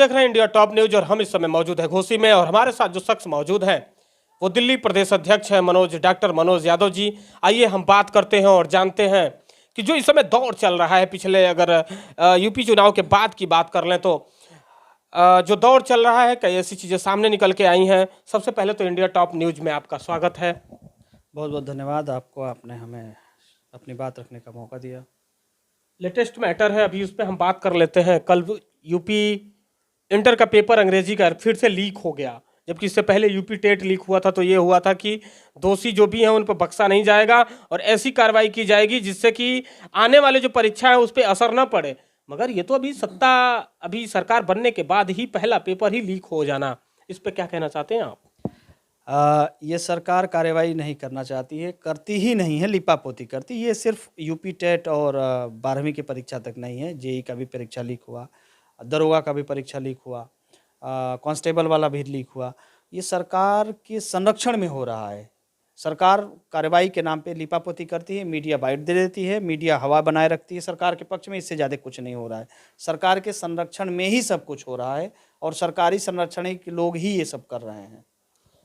देख रहे हैं इंडिया टॉप न्यूज और हम इस समय मौजूद है घोसी में और हमारे साथ जो शख्स मौजूद हैं वो दिल्ली प्रदेश अध्यक्ष हैं डॉक्टर मनोज यादव जी। आइए हम बात करते हैं और जानते हैं कि जो इस समय दौर चल रहा है, पिछले अगर यूपी चुनाव के बाद की बात कर लें तो जो दौर चल रहा है, कई ऐसी चीज़ें सामने निकल के आई हैं। सबसे पहले तो इंडिया टॉप न्यूज में आपका स्वागत है। बहुत बहुत धन्यवाद आपको, आपने हमें अपनी बात रखने का मौका दिया। लेटेस्ट मैटर है, अभी उस पर हम बात कर लेते हैं। कल यूपी इंटर का पेपर अंग्रेजी का फिर से लीक हो गया, जबकि इससे पहले यूपी टेट लीक हुआ था तो ये हुआ था कि दोषी जो भी हैं उन पर बख्शा नहीं जाएगा और ऐसी कार्रवाई की जाएगी जिससे कि आने वाले जो परीक्षा है उस पर असर न पड़े। मगर ये तो अभी सरकार बनने के बाद ही पहला पेपर ही लीक हो जाना, इस पर क्या कहना चाहते हैं आप? ये सरकार कार्रवाई नहीं करना चाहती है, करती ही नहीं है, लिपापोती करती। ये सिर्फ यूपी टेट और 12वीं की परीक्षा तक नहीं है, जेई का भी परीक्षा लीक हुआ, दरोगा का भी परीक्षा लीक हुआ, कांस्टेबल वाला भी लीक हुआ। ये सरकार के संरक्षण में हो रहा है। सरकार कार्रवाई के नाम पे लिपापोती करती है, मीडिया बाइट दे देती है, मीडिया हवा बनाए रखती है सरकार के पक्ष में। इससे ज़्यादा कुछ नहीं हो रहा है। सरकार के संरक्षण में ही सब कुछ हो रहा है और सरकारी संरक्षण के लोग ही ये सब कर रहे हैं।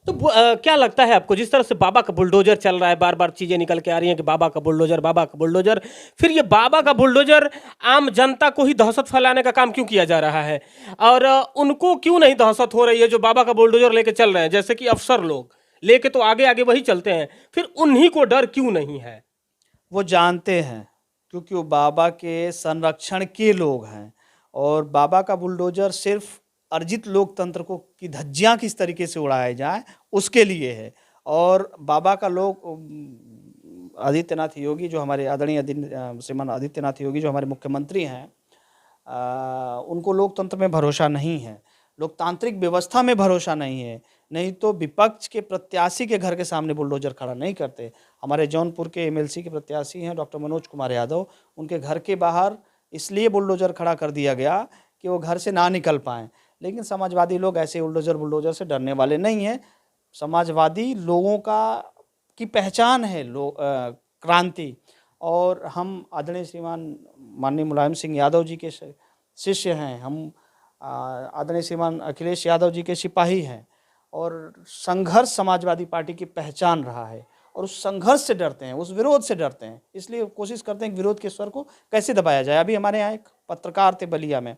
तो क्या लगता है आपको, जिस तरह से बाबा का बुलडोजर चल रहा है, बार बार चीजें निकल के आ रही हैं कि बाबा का बुलडोजर, बाबा का बुलडोजर, फिर ये बाबा का बुलडोजर आम जनता को ही दहशत फैलाने का काम क्यों किया जा रहा है? और उनको क्यों नहीं दहशत हो रही है जो बाबा का बुलडोजर लेके चल रहे हैं? जैसे कि अफसर लोग लेके तो आगे आगे वही चलते हैं, फिर उन्हीं को डर क्यों नहीं है? वो जानते हैं, क्योंकि वो बाबा के संरक्षण के लोग हैं और बाबा का बुलडोजर सिर्फ अर्जित लोकतंत्र को की धज्जियां किस तरीके से उड़ाए जाए उसके लिए है। और बाबा का लोग आदित्यनाथ योगी, जो हमारे आदरणीय श्रीमान आदित्यनाथ योगी जो हमारे मुख्यमंत्री हैं, उनको लोकतंत्र में भरोसा नहीं है, लोकतांत्रिक व्यवस्था में भरोसा नहीं है। नहीं तो विपक्ष के प्रत्याशी के घर के सामने बुलडोजर खड़ा नहीं करते। हमारे जौनपुर के एमएलसी के प्रत्याशी हैं डॉक्टर मनोज कुमार यादव, उनके घर के बाहर इसलिए बुलडोजर खड़ा कर दिया गया कि वो घर से ना निकल पाएँ। लेकिन समाजवादी लोग ऐसे बुलडोजर से डरने वाले नहीं हैं। समाजवादी लोगों की पहचान है क्रांति। और हम आदरणीय श्रीमान माननीय मुलायम सिंह यादव जी के शिष्य हैं, हम आदरणीय श्रीमान अखिलेश यादव जी के सिपाही हैं और संघर्ष समाजवादी पार्टी की पहचान रहा है और उस संघर्ष से डरते हैं, उस विरोध से डरते हैं। इसलिए कोशिश करते हैं कि विरोध के स्वर को कैसे दबाया जाए। अभी हमारे यहाँ एक पत्रकार थे बलिया में,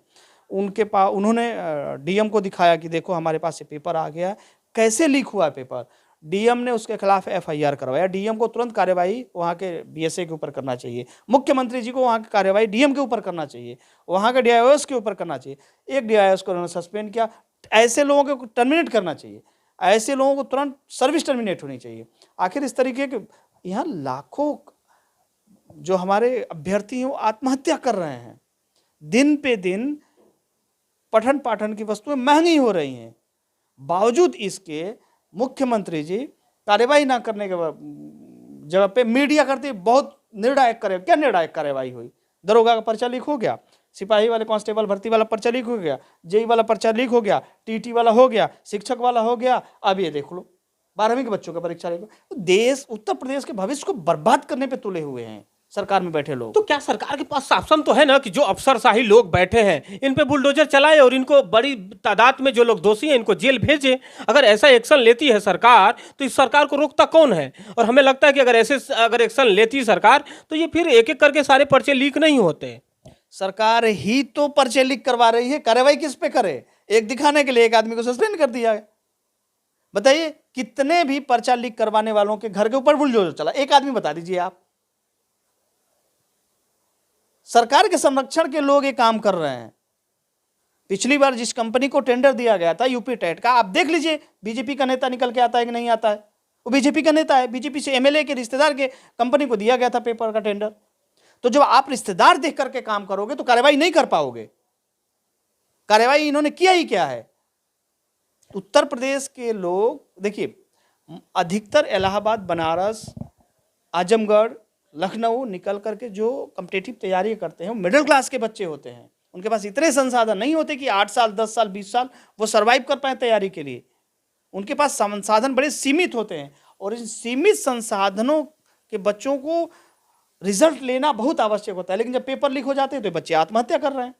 उन्होंने डीएम को दिखाया कि देखो हमारे पास ये पेपर आ गया, कैसे लीक हुआ है पेपर। डीएम ने उसके खिलाफ एफआईआर करवाया। डीएम को तुरंत कार्यवाही वहाँ के बीएसए के ऊपर करना चाहिए, मुख्यमंत्री जी को वहाँ की कार्यवाही डीएम के ऊपर करना चाहिए, वहाँ के डीआईओएस के ऊपर करना चाहिए। एक डीआईओएस को उन्होंने सस्पेंड किया। ऐसे लोगों को टर्मिनेट करना चाहिए, ऐसे लोगों को तुरंत सर्विस टर्मिनेट होनी चाहिए। आखिर इस तरीके के यहाँ लाखों जो हमारे अभ्यर्थी हैं वो आत्महत्या कर रहे हैं। दिन पे दिन पठन पाठन की वस्तुएं महंगी हो रही हैं, बावजूद इसके मुख्यमंत्री जी कार्रवाई ना करने के जगह पे मीडिया करती बहुत निर्णायक करे। क्या निर्णायक कार्रवाई हुई? दरोगा का पर्चा लीक हो गया, सिपाही वाले कांस्टेबल भर्ती वाला पर्चा लीक हो गया, जेई वाला पर्चा लीक हो गया, टीटी वाला हो गया, शिक्षक वाला हो गया, अब ये देख लो 12वीं के बच्चों का परीक्षा लीक। तो देश, उत्तर प्रदेश के भविष्य को बर्बाद करने पे तुले हुए हैं सरकार में बैठे लोग। तो क्या सरकार के पास ऑप्शन तो है ना कि जो अफसरशाही लोग बैठे हैं इन पे बुलडोजर चलाए और इनको बड़ी तादाद में जो लोग दोषी हैं इनको जेल भेजे? अगर ऐसा एक्शन लेती है सरकार तो इस सरकार को रोकता कौन है? और हमें लगता है कि अगर एक्शन लेती सरकार तो ये फिर एक एक करके सारे पर्चे लीक नहीं होते। सरकार ही तो पर्चे लीक करवा रही है, कार्रवाई किस पे करे? एक दिखाने के लिए एक आदमी को सस्पेंड कर दिया है। बताइए कितने भी पर्चा लीक करवाने वालों के घर के ऊपर बुलडोजर चला, एक आदमी बता दीजिए आप। सरकार के संरक्षण के लोग ये काम कर रहे हैं। पिछली बार जिस कंपनी को टेंडर दिया गया था यूपी टेट का, आप देख लीजिए बीजेपी का नेता निकल के आता है कि नहीं आता है। वो बीजेपी का नेता है, बीजेपी से एमएलए के रिश्तेदार के कंपनी को दिया गया था पेपर का टेंडर। तो जब आप रिश्तेदार देख करके काम करोगे तो कार्रवाई नहीं कर पाओगे। कार्रवाई इन्होंने किया ही क्या है? उत्तर प्रदेश के लोग देखिए, अधिकतर इलाहाबाद, बनारस, आजमगढ़, लखनऊ निकल करके जो कॉम्पिटिटिव तैयारी करते हैं वो मिडिल क्लास के बच्चे होते हैं। उनके पास इतने संसाधन नहीं होते कि 8 साल, 10 साल, 20 साल वो सर्वाइव कर पाए तैयारी के लिए। उनके पास संसाधन बड़े सीमित होते हैं और इन सीमित संसाधनों के बच्चों को रिजल्ट लेना बहुत आवश्यक होता है। लेकिन जब पेपर लीक हो जाते हैं तो बच्चे आत्महत्या कर रहे हैं।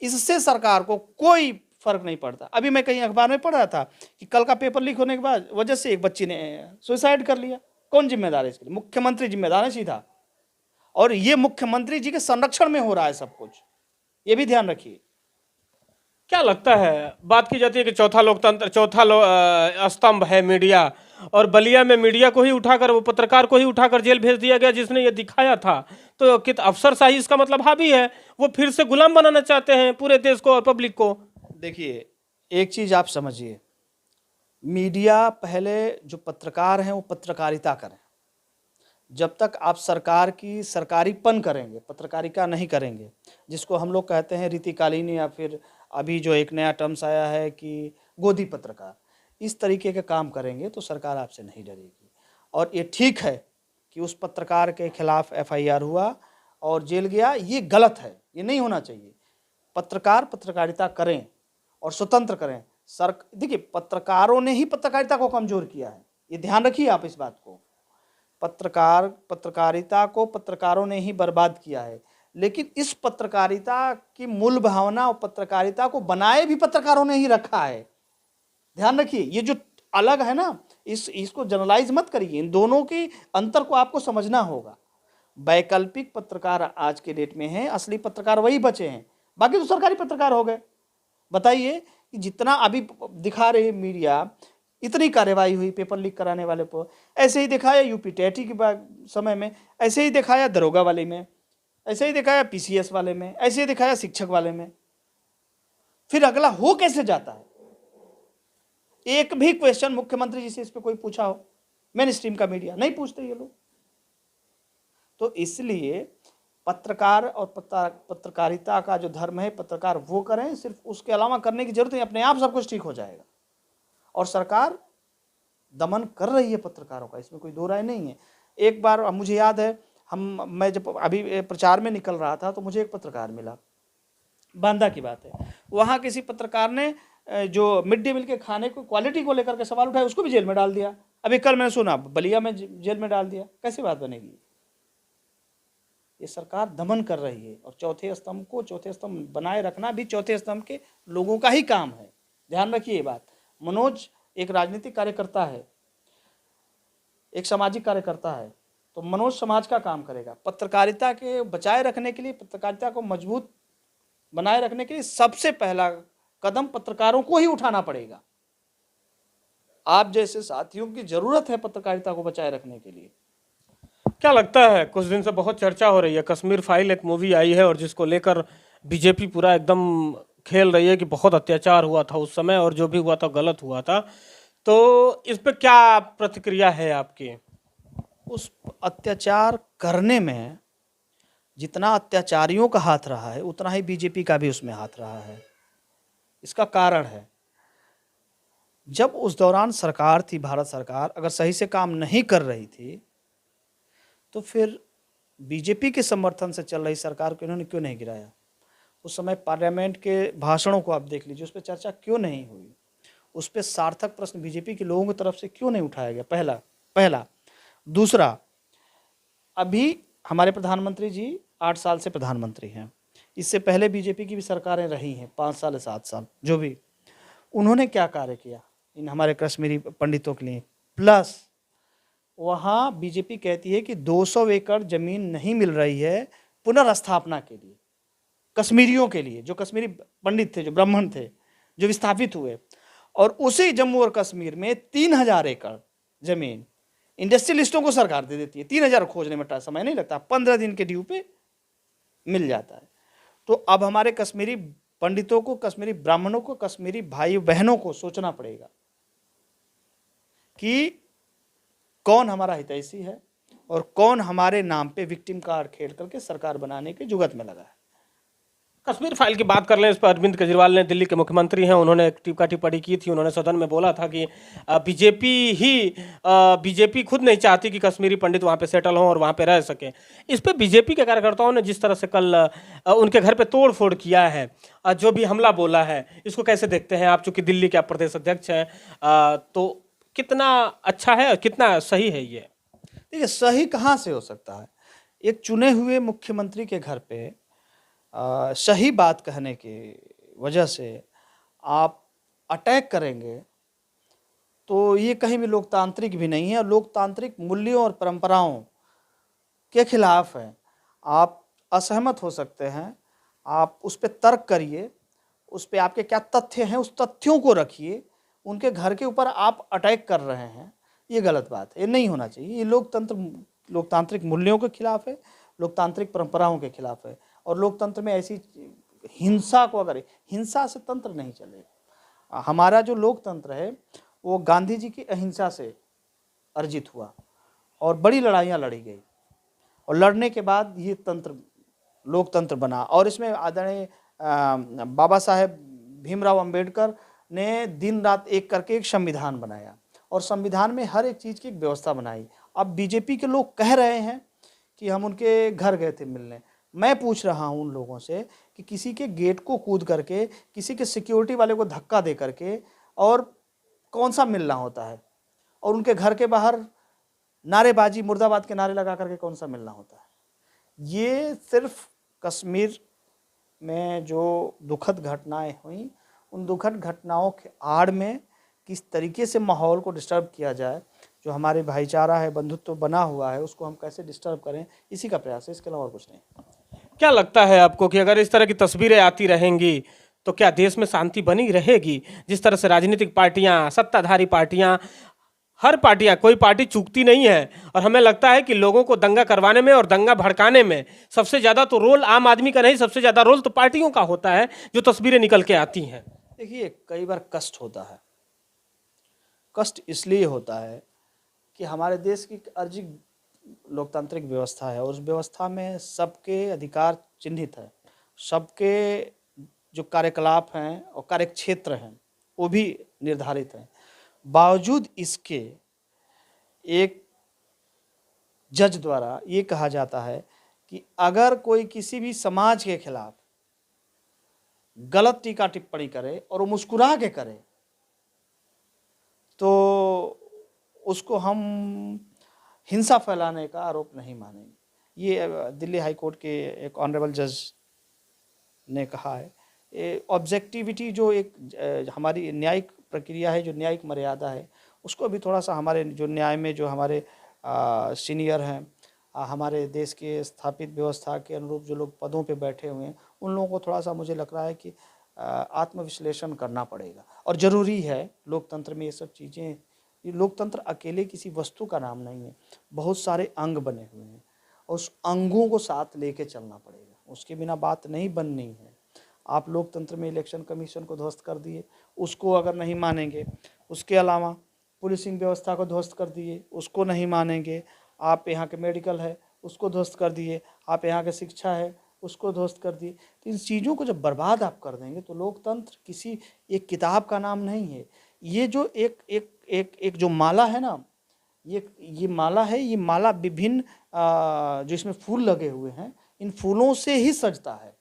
इससे सरकार को कोई फर्क नहीं पड़ता। अभी मैं कहीं अखबार में पढ़ रहा था कि कल का पेपर लीक होने के बाद वजह से एक बच्ची ने सुसाइड कर लिया। कौन जिम्मेदार है इसके लिए? मुख्यमंत्री जिम्मेदार है सीधा, और ये मुख्यमंत्री जी के संरक्षण में हो रहा है सब कुछ, ये भी ध्यान रखिए। क्या लगता है, बात की जाती है कि चौथा लोकतंत्र, स्तंभ है मीडिया, और बलिया में मीडिया को ही उठाकर, वो पत्रकार को ही उठाकर जेल भेज दिया गया जिसने ये दिखाया था। तो कित अफसरशाही इसका मतलब हावी है, वो फिर से गुलाम बनाना चाहते हैं पूरे देश को और पब्लिक को। देखिए, एक चीज आप समझिए, मीडिया पहले जो पत्रकार हैं वो पत्रकारिता करें। जब तक आप सरकार की सरकारीपन करेंगे, पत्रकारिता नहीं करेंगे, जिसको हम लोग कहते हैं रीतिकालीन, या फिर अभी जो एक नया टर्म्स आया है कि गोदी पत्रकार, इस तरीके के काम करेंगे तो सरकार आपसे नहीं डरेगी। और ये ठीक है कि उस पत्रकार के खिलाफ FIR हुआ और जेल गया, ये गलत है, ये नहीं होना चाहिए। पत्रकार पत्रकारिता करें और स्वतंत्र करें। देखिए, पत्रकारों ने ही पत्रकारिता को कमजोर किया है, ये ध्यान रखिए आप इस बात को। पत्रकारिता को पत्रकारों ने ही बर्बाद किया है, लेकिन इस पत्रकारिता की मूल भावना और पत्रकारिता को बनाए भी पत्रकारों ने ही रखा है। ध्यान रखिए, ये जो अलग है ना, इसको जनरलाइज मत करिए, इन दोनों के अंतर को आपको समझना होगा। वैकल्पिक पत्रकार आज के डेट में हैं, असली पत्रकार वही बचे हैं, बाकी तो सरकारी पत्रकार हो गए। बताइए कि जितना अभी दिखा रहे मीडिया, इतनी कार्रवाई हुई पेपर लीक कराने वाले पर, ऐसे ही दिखाया यूपी टेटी के समय में, ऐसे ही दिखाया दरोगा वाले में, ऐसे ही दिखाया PCS वाले में, ऐसे ही दिखाया शिक्षक वाले में। फिर अगला हो कैसे जाता है? एक भी क्वेश्चन मुख्यमंत्री जी से इस पे कोई पूछा हो? मेन स्ट्रीम का मीडिया नहीं पूछते ये लोग। तो इसलिए पत्रकार और पत्रकारिता का जो धर्म है, पत्रकार वो करें, सिर्फ उसके अलावा करने की जरूरत नहीं, अपने आप सब कुछ ठीक हो जाएगा। और सरकार दमन कर रही है पत्रकारों का, इसमें कोई दो राय नहीं है। एक बार मुझे याद है, मैं जब अभी प्रचार में निकल रहा था तो मुझे एक पत्रकार मिला, बांदा की बात है। वहाँ किसी पत्रकार ने जो मिड डे मील के खाने को क्वालिटी को लेकर के सवाल उठाए, उसको भी जेल में डाल दिया। अभी कल मैंने सुना बलिया में जेल में डाल दिया। कैसी बात बनेगी? ये सरकार दमन कर रही है, और चौथे स्तंभ बनाए रखना भी चौथे स्तंभ के लोगों का ही काम है। ध्यान रखिए ये बात। मनोज एक राजनीतिक कार्यकर्ता है, एक सामाजिक कार्यकर्ता है, तो मनोज समाज का काम करेगा। पत्रकारिता के बचाए रखने के लिए, पत्रकारिता को मजबूत बनाए रखने के लिए सबसे पहला कदम पत्रकारों को ही उठाना पड़ेगा। आप जैसे साथियों की जरूरत है पत्रकारिता को बचाए रखने के लिए। क्या लगता है, कुछ दिन से बहुत चर्चा हो रही है, कश्मीर फाइल एक मूवी आई है और जिसको लेकर बीजेपी पूरा एकदम खेल रही है कि बहुत अत्याचार हुआ था उस समय, और जो भी हुआ था गलत हुआ था। तो इस पे क्या प्रतिक्रिया है आपकी? उस अत्याचार करने में जितना अत्याचारियों का हाथ रहा है, उतना ही बीजेपी का भी उसमें हाथ रहा है। इसका कारण है, जब उस दौरान सरकार थी, भारत सरकार अगर सही से काम नहीं कर रही थी, तो फिर बीजेपी के समर्थन से चल रही सरकार को इन्होंने क्यों नहीं गिराया? उस समय पार्लियामेंट के भाषणों को आप देख लीजिए, उस पर चर्चा क्यों नहीं हुई? उस पर सार्थक प्रश्न बीजेपी के लोगों की तरफ से क्यों नहीं उठाया गया? पहला। दूसरा, अभी हमारे प्रधानमंत्री जी 8 साल से प्रधानमंत्री हैं। इससे पहले बीजेपी की भी सरकारें रही हैं 5 साल या 7 साल, जो भी। उन्होंने क्या कार्य किया इन हमारे कश्मीरी पंडितों के लिए? प्लस वहाँ बीजेपी कहती है कि 200 एकड़ जमीन नहीं मिल रही है पुनर्स्थापना के लिए, कश्मीरियों के लिए, जो कश्मीरी पंडित थे, जो ब्राह्मण थे, जो विस्थापित हुए। और उसी जम्मू और कश्मीर में 3000 एकड़ जमीन इंडस्ट्रियलिस्टों को सरकार दे देती है। 3000 खोजने में समय नहीं लगता, 15 दिन के ड्यू पे मिल जाता है। तो अब हमारे कश्मीरी पंडितों को, कश्मीरी ब्राह्मणों को, कश्मीरी भाई बहनों को सोचना पड़ेगा कि कौन हमारा हितैषी है और कौन हमारे नाम पे विक्टिम कार्ड खेल करके सरकार बनाने के जुगत में लगा है। कश्मीर फाइल की बात कर लें, इस पर अरविंद केजरीवाल ने, दिल्ली के मुख्यमंत्री हैं, उन्होंने एक टीका टिप्पणी की थी। उन्होंने सदन में बोला था कि बीजेपी खुद नहीं चाहती कि कश्मीरी पंडित वहाँ पे सेटल हों और वहाँ पे रह सकें। इस पे बीजेपी के कार्यकर्ताओं ने जिस तरह से कल उनके घर पे तोड़ फोड़ किया है, जो भी हमला बोला है, इसको कैसे देखते हैं आप? चूंकि दिल्ली के आप प्रदेश अध्यक्ष हैं, तो कितना अच्छा है और कितना सही है ये? देखिए, सही कहाँ से हो सकता है? एक चुने हुए मुख्यमंत्री के घर पे सही बात कहने की वजह से आप अटैक करेंगे तो ये कहीं भी लोकतांत्रिक भी नहीं है और लोकतांत्रिक मूल्यों और परंपराओं के खिलाफ है। आप असहमत हो सकते हैं, आप उस पे तर्क करिए, उस पे आपके क्या तथ्य हैं उस तथ्यों को रखिए, उनके घर के ऊपर आप अटैक कर रहे हैं, ये गलत बात है, ये नहीं होना चाहिए। ये लोकतांत्रिक मूल्यों के खिलाफ है, लोकतांत्रिक परंपराओं के खिलाफ है और लोकतंत्र में ऐसी हिंसा को अगर हिंसा से तंत्र नहीं चलेगा। हमारा जो लोकतंत्र है वो गांधी जी की अहिंसा से अर्जित हुआ और बड़ी लड़ाइयाँ लड़ी गई और लड़ने के बाद ये तंत्र लोकतंत्र बना और इसमें आदरणीय बाबा साहेब भीमराव अंबेडकर ने दिन रात एक करके एक संविधान बनाया और संविधान में हर एक चीज़ की एक व्यवस्था बनाई। अब बीजेपी के लोग कह रहे हैं कि हम उनके घर गए थे मिलने। मैं पूछ रहा हूं उन लोगों से कि किसी के गेट को कूद करके, किसी के सिक्योरिटी वाले को धक्का दे करके और कौन सा मिलना होता है और उनके घर के बाहर नारेबाजी मुर्दाबाद के नारे लगा करके कौन सा मिलना होता है। ये सिर्फ कश्मीर में जो दुखद घटनाएं हुई उन दुखद घटनाओं के आड़ में किस तरीके से माहौल को डिस्टर्ब किया जाए, जो हमारे भाईचारा है, बंधुत्व बना हुआ है, उसको हम कैसे डिस्टर्ब करें, इसी का प्रयास है, इसके अलावा और कुछ नहीं। क्या लगता है आपको कि अगर इस तरह की तस्वीरें आती रहेंगी तो क्या देश में शांति बनी रहेगी? जिस तरह से राजनीतिक पार्टियां, सत्ताधारी पार्टियां, हर पार्टियां, कोई पार्टी चूकती नहीं है और हमें लगता है कि लोगों को दंगा करवाने में और दंगा भड़काने में सबसे ज़्यादा तो रोल आम आदमी का नहीं, सबसे ज़्यादा रोल तो पार्टियों का होता है जो तस्वीरें निकल के आती हैं। देखिए, कई बार कष्ट होता है। कष्ट इसलिए होता है कि हमारे देश की अर्जी लोकतांत्रिक व्यवस्था है और उस व्यवस्था में सबके अधिकार चिन्हित है, सबके जो कार्यकलाप हैं और कार्यक्षेत्र हैं वो भी निर्धारित हैं। बावजूद इसके एक जज द्वारा ये कहा जाता है कि अगर कोई किसी भी समाज के खिलाफ गलत टीका टिप्पणी करे और वो मुस्कुरा के करे तो उसको हम हिंसा फैलाने का आरोप नहीं मानेंगे। ये दिल्ली हाई कोर्ट के एक ऑनरेबल जज ने कहा है। ऑब्जेक्टिविटी जो एक हमारी न्यायिक प्रक्रिया है, जो न्यायिक मर्यादा है, उसको भी थोड़ा सा हमारे जो न्याय में जो हमारे सीनियर हैं, हमारे देश के स्थापित व्यवस्था के अनुरूप जो लोग पदों पे बैठे हुए हैं, उन लोगों को थोड़ा सा मुझे लग रहा है कि आत्मविश्लेषण करना पड़ेगा और ज़रूरी है। लोकतंत्र में ये सब चीज़ें, ये लोकतंत्र अकेले किसी वस्तु का नाम नहीं है, बहुत सारे अंग बने हुए हैं और उस अंगों को साथ लेके चलना पड़ेगा, उसके बिना बात नहीं बननी है। आप लोकतंत्र में इलेक्शन कमीशन को ध्वस्त कर दिए, उसको अगर नहीं मानेंगे, उसके अलावा पुलिसिंग व्यवस्था को ध्वस्त कर दिए, उसको नहीं मानेंगे, आप यहाँ के मेडिकल है उसको ध्वस्त कर दिए, आप यहाँ के शिक्षा है उसको ध्वस्त कर दिए, तो इन चीज़ों को जब बर्बाद आप कर देंगे तो लोकतंत्र किसी एक किताब का नाम नहीं है। ये जो एक जो माला है ना, ये माला है, ये माला विभिन्न जो इसमें फूल लगे हुए हैं, इन फूलों से ही सजता है।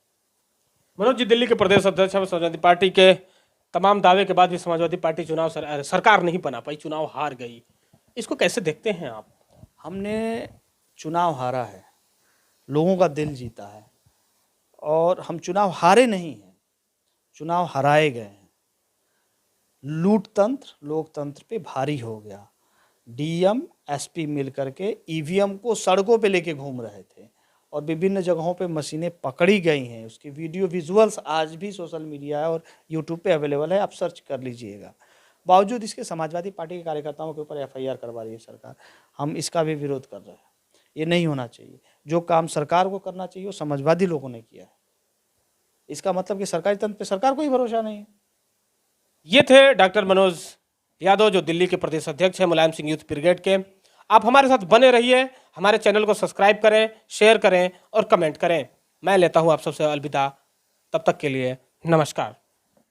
मनोज जी, दिल्ली के प्रदेश अध्यक्ष हैं, समाजवादी पार्टी के तमाम दावे के बाद भी समाजवादी पार्टी चुनाव सरकार नहीं बना पाई, चुनाव हार गई, इसको कैसे देखते हैं आप? हमने चुनाव हारा है, लोगों का दिल जीता है और हम चुनाव हारे नहीं हैं, चुनाव हराए गए हैं। लूटतंत्र लोकतंत्र पे भारी हो गया। डीएम एसपी मिलकर के ईवीएम को सड़कों पे लेके घूम रहे थे और विभिन्न जगहों पे मशीनें पकड़ी गई हैं। उसकी वीडियो विजुअल्स आज भी सोशल मीडिया और यूट्यूब पे अवेलेबल है, आप सर्च कर लीजिएगा। बावजूद इसके समाजवादी पार्टी के कार्यकर्ताओं के ऊपर एफआईआर करवा रही है सरकार। हम इसका भी विरोध कर रहे हैं, ये नहीं होना चाहिए। जो काम सरकार को करना चाहिए वो समाजवादी लोगों ने किया है। इसका मतलब कि सरकारी तंत्र पे सरकार को ही भरोसा नहीं है। ये थे डॉक्टर मनोज यादव, जो दिल्ली के प्रदेश अध्यक्ष हैं मुलायम सिंह यूथ ब्रिगेड के। आप हमारे साथ बने रहिए, हमारे चैनल को सब्सक्राइब करें, शेयर करें और कमेंट करें। मैं लेता हूं आप सबसे अलविदा, तब तक के लिए नमस्कार।